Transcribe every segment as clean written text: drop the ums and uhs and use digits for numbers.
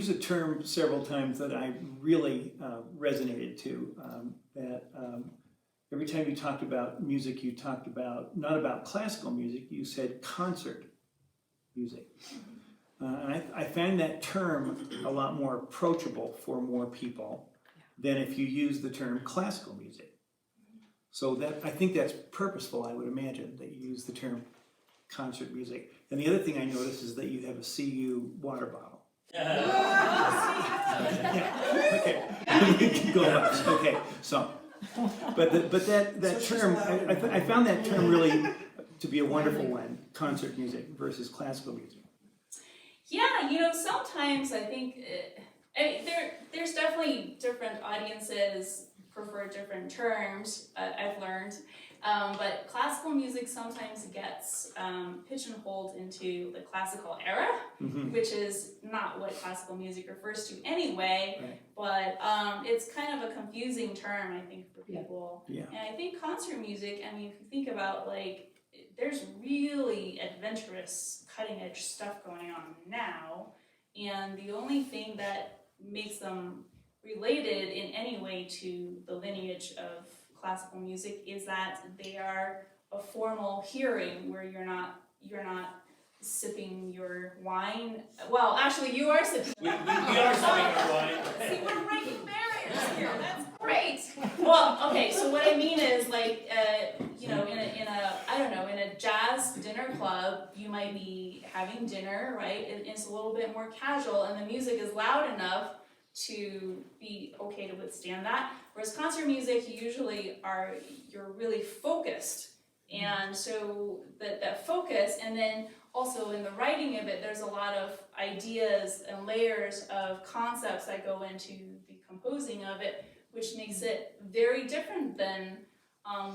used a term several times that I really resonated to, that every time you talked about music, you talked about, not about classical music, you said concert music. And I find that term a lot more approachable for more people than if you use the term classical music. So that, I think that's purposeful, I would imagine, that you use the term concert music. And the other thing I noticed is that you have a CU water bottle. Yeah, okay. Go on. Okay, so, but that term, I found that term really to be a wonderful one, concert music versus classical music. Yeah, you know, sometimes I think there's definitely different audiences prefer different terms, I've learned. But classical music sometimes gets pigeonholed into the classical era, which is not what classical music refers to anyway, but it's kind of a confusing term, I think, for people. Yeah. And I think concert music, I mean, if you think about, like, there's really adventurous, cutting-edge stuff going on now, and the only thing that makes them related in any way to the lineage of classical music is that they are a formal hearing where you're not sipping your wine. Well, actually, you are sipping. We are sipping our wine. See, we're breaking barriers here. That's great. Well, okay. So what I mean is, like, you know, in a jazz dinner club, you might be having dinner, right? It's a little bit more casual, and the music is loud enough to be okay to withstand that. Whereas concert music, you're really focused, and so that focus, and then also in the writing of it, there's a lot of ideas and layers of concepts that go into the composing of it, which makes it very different than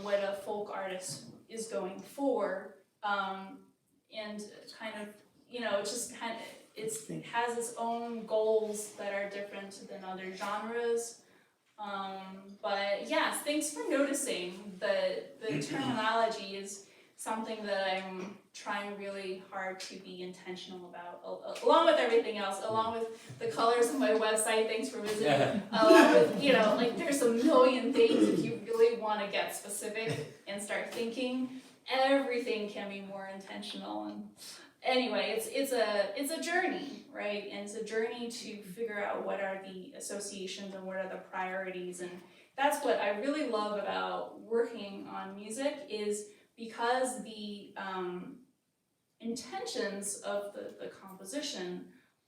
what a folk artist is going for, and kind of, you know, it's just kind of, it has its own goals that are different than other genres. But yes, thanks for noticing. The terminology is something that I'm trying really hard to be intentional about, along with everything else, along with the colors of my website, thanks for visiting, along with, you know, like, there's a million things. If you really want to get specific and start thinking, everything can be more intentional. And anyway, it's a journey, right? And it's a journey to figure out what are the associations and what are the priorities. And that's what I really love about working on music, is because the intentions of the composition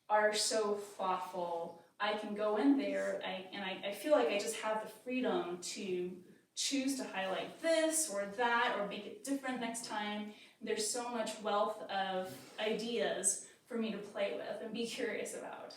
are so thoughtful. I can go in there, and I feel like I just have the freedom to choose to highlight this or that or make it different next time. There's so much wealth of ideas for me to play with and be curious about.